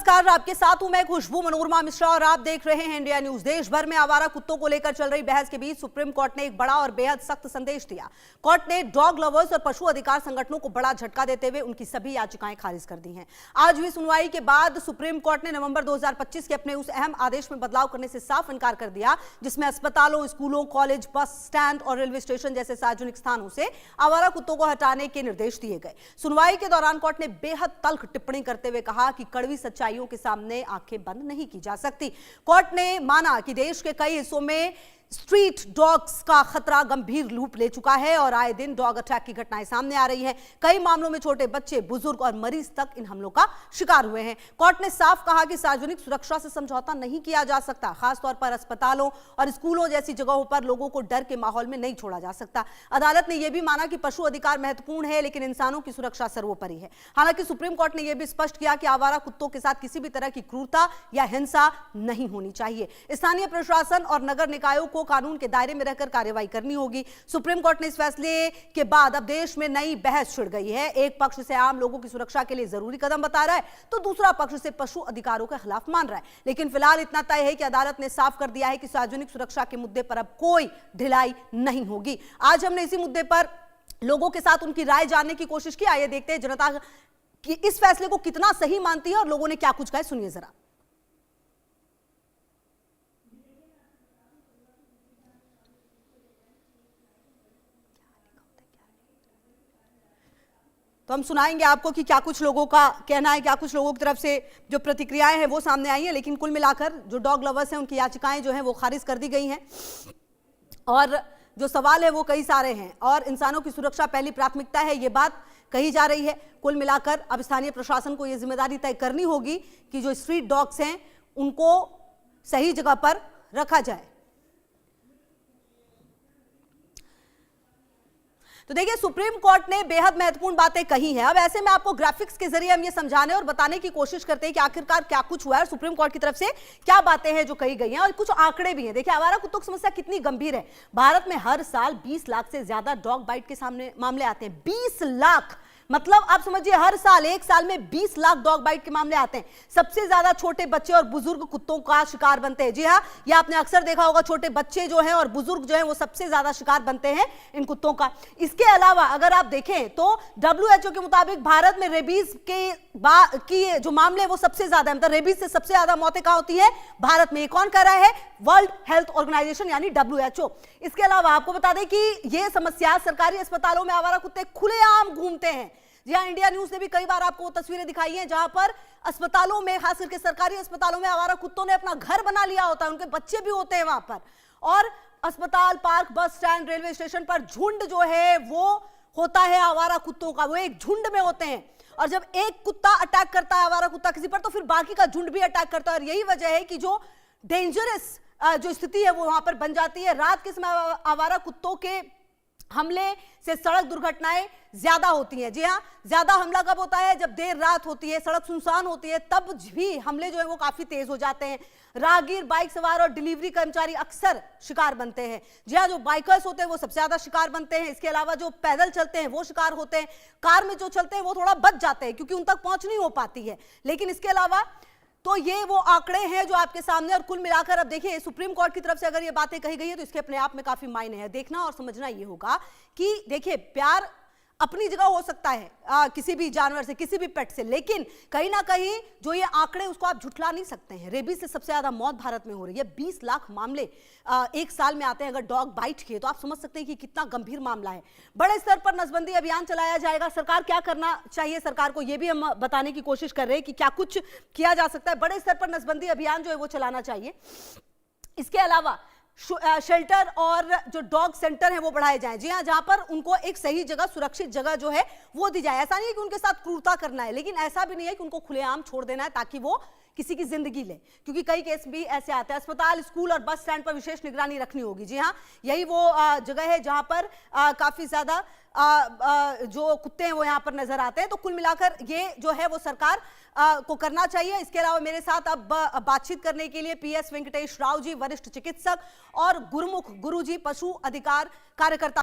नमस्कार, आपके साथ हूं मैं खुशबू मनोरमा मिश्रा और आप देख रहे हैं इंडिया न्यूज। देश भर में आवारा कुत्तों को लेकर चल रही बहस के बीच सुप्रीम कोर्ट ने एक बड़ा और बेहद सख्त संदेश दिया। कोर्ट ने डॉग लवर्स और पशु अधिकार संगठनों को बड़ा झटका देते हुए उनकी सभी याचिकाएं खारिज कर दी हैं। आज हुई सुनवाई के बाद सुप्रीम कोर्ट ने नवंबर 2025 के अपने उस अहम आदेश में बदलाव करने से साफ इनकार कर दिया जिसमें अस्पतालों, स्कूलों, कॉलेज, बस स्टैंड और रेलवे स्टेशन जैसे सार्वजनिक स्थानों से आवारा कुत्तों को हटाने के निर्देश दिए गए। सुनवाई के दौरान कोर्ट ने बेहद तल्ख टिप्पणी करते हुए कहा कि कड़वी सच्चाइयों के सामने आंखें बंद नहीं की जा सकती। कोर्ट ने माना कि देश के कई हिस्सों में स्ट्रीट डॉग्स का खतरा गंभीर रूप ले चुका है और आए दिन डॉग अटैक की घटनाएं सामने आ रही हैं। कई मामलों में छोटे बच्चे, बुजुर्ग और मरीज तक इन हमलों का शिकार हुए हैं। कोर्ट ने साफ कहा कि सार्वजनिक सुरक्षा से समझौता नहीं किया जा सकता। खासतौर पर अस्पतालों और स्कूलों जैसी जगहों पर लोगों को डर के माहौल में नहीं छोड़ा जा सकता। अदालत ने यह भी माना कि पशु अधिकार महत्वपूर्ण है लेकिन इंसानों की सुरक्षा सर्वोपरि है। हालांकि सुप्रीम कोर्ट ने यह भी स्पष्ट किया कि आवारा कुत्तों के साथ किसी भी तरह की क्रूरता या हिंसा नहीं होनी चाहिए। स्थानीय प्रशासन और नगर निकायों को कानून के दायरे में रहकर कार्रवाई करनी होगी। सुप्रीम कोर्ट ने इस फैसले के बाद अब देश में नई बहस छिड़ गई है। एक पक्ष से आम लोगों की सुरक्षा के लिए जरूरी कदम बता रहा है तो दूसरा पक्ष से पशु अधिकारों के खिलाफ मान रहा है। लेकिन फिलहाल इतना तय है कि अदालत ने साफ कर दिया है कि सार्वजनिक सुरक्षा के मुद्दे पर अब कोई ढिलाई नहीं होगी। आज हमने इसी मुद्दे पर लोगों के साथ उनकी राय जानने की कोशिश की। आइए देखते हैं जनता कि इस फैसले को कितना सही मानती है और लोगों ने क्या कुछ कहा। सुनिए जरा। तो हम सुनाएंगे आपको कि क्या कुछ लोगों का कहना है, क्या कुछ लोगों की तरफ से जो प्रतिक्रियाएं हैं वो सामने आई हैं। लेकिन कुल मिलाकर जो डॉग लवर्स हैं उनकी याचिकाएं जो हैं वो खारिज कर दी गई हैं और जो सवाल है वो कई सारे हैं और इंसानों की सुरक्षा पहली प्राथमिकता है, ये बात कही जा रही है। कुल मिलाकर अब स्थानीय प्रशासन को ये जिम्मेदारी तय करनी होगी कि जो स्ट्रीट डॉग्स हैं उनको सही जगह पर रखा जाए। तो देखिए, सुप्रीम कोर्ट ने बेहद महत्वपूर्ण बातें कही हैं। अब ऐसे में आपको ग्राफिक्स के जरिए हम ये समझाने और बताने की कोशिश करते हैं कि आखिरकार क्या कुछ हुआ है और सुप्रीम कोर्ट की तरफ से क्या बातें हैं जो कही गई हैं और कुछ आंकड़े भी हैं। देखिए, आवारा कुत्तों की समस्या कितनी गंभीर है। भारत में हर साल 20 लाख से ज्यादा डॉग बाइट के सामने मामले आते हैं। 20 लाख, मतलब आप समझिए हर साल, एक साल में 20 लाख डॉग बाइट के मामले आते हैं। सबसे ज्यादा छोटे बच्चे और बुजुर्ग कुत्तों का शिकार बनते हैं। जी हाँ, ये आपने अक्सर देखा होगा, छोटे बच्चे जो हैं और बुजुर्ग जो हैं वो सबसे ज्यादा शिकार बनते हैं इन कुत्तों का। इसके अलावा अगर आप देखें तो WHO के मुताबिक भारत में रेबीज की जो मामले वो सबसे ज्यादा है। मतलब रेबीज से सबसे ज्यादा मौतें कहां होती है? भारत में। ये कौन कह रहा है? वर्ल्ड हेल्थ ऑर्गेनाइजेशन यानी WHO। इसके अलावा आपको बता दें कि यह समस्या सरकारी अस्पतालों में आवारा कुत्ते खुलेआम घूमते हैं। जी हाँ, इंडिया न्यूज ने भी कई बार आपको वो तस्वीरें दिखाई हैं जहां पर अस्पतालों में, खास करके सरकारी अस्पतालों में आवारा कुत्तों ने अपना घर बना लिया होता है। उनके बच्चे भी होते हैं वहां पर और अस्पताल, park, bus stand, railway station पर झुंड जो है वो होता है आवारा कुत्तों का। वो एक झुंड में होते हैं और जब एक कुत्ता अटैक करता है, आवारा कुत्ता किसी पर, तो फिर बाकी का झुंड भी अटैक करता है। और यही वजह है कि जो डेंजरस जो स्थिति है वो वहां पर बन जाती है। रात के समय आवारा कुत्तों के हमले से सड़क दुर्घटनाएं ज्यादा होती हैं। जी हाँ, ज्यादा हमला कब होता है? जब देर रात होती है, सड़क सुनसान होती है, तब भी हमले जो है वो काफी तेज हो जाते हैं। राहगीर, बाइक सवार और डिलीवरी कर्मचारी अक्सर शिकार बनते हैं। जी हाँ, जो बाइकर्स होते हैं वो सबसे ज्यादा शिकार बनते हैं। इसके अलावा जो पैदल चलते हैं वो शिकार होते हैं। कार में जो चलते हैं वो थोड़ा बच जाते हैं क्योंकि उन तक पहुंच नहीं हो पाती है। लेकिन इसके अलावा तो ये वो आंकड़े हैं जो आपके सामने। और कुल मिलाकर अब देखिए, सुप्रीम कोर्ट की तरफ से अगर ये बातें कही गई है तो इसके अपने आप में काफी मायने हैं। देखना और समझना ये होगा कि देखिए, प्यार अपनी जगह हो सकता है किसी भी जानवर से, किसी भी पेट से, लेकिन कहीं ना कहीं जो ये आंकड़े उसको आप झुठला नहीं सकते हैं। रेबीज से सबसे ज्यादा मौत भारत में हो रही है। 20 लाख मामले एक साल में आते हैं अगर डॉग बाइट के, तो आप समझ सकते हैं कि कितना गंभीर मामला है। बड़े स्तर पर नसबंदी अभियान चलाया जाएगा। सरकार क्या करना चाहिए, सरकार को यह भी हम बताने की कोशिश कर रहे हैं कि क्या कुछ किया जा सकता है। बड़े स्तर पर नसबंदी अभियान जो है वो चलाना चाहिए। इसके अलावा शेल्टर और जो डॉग सेंटर है वो बढ़ाए जाएं। जी हाँ, जहां पर उनको एक सही जगह, सुरक्षित जगह जो है वो दी जाए। ऐसा नहीं है कि उनके साथ क्रूरता करना है, लेकिन ऐसा भी नहीं है कि उनको खुलेआम छोड़ देना है ताकि वो किसी की जिंदगी ले, क्योंकि कई केस भी ऐसे आते हैं। अस्पताल, स्कूल और बस स्टैंड पर विशेष निगरानी रखनी होगी। जी हाँ, यही वो जगह है जहां पर काफी ज्यादा जो कुत्ते हैं वो यहाँ पर नजर आते हैं। तो कुल मिलाकर ये जो है वो सरकार को करना चाहिए। इसके अलावा मेरे साथ अब बातचीत करने के लिए PS वेंकटेश राव जी, वरिष्ठ चिकित्सक, और गुरुमुख गुरुजी, पशु अधिकार कार्यकर्ता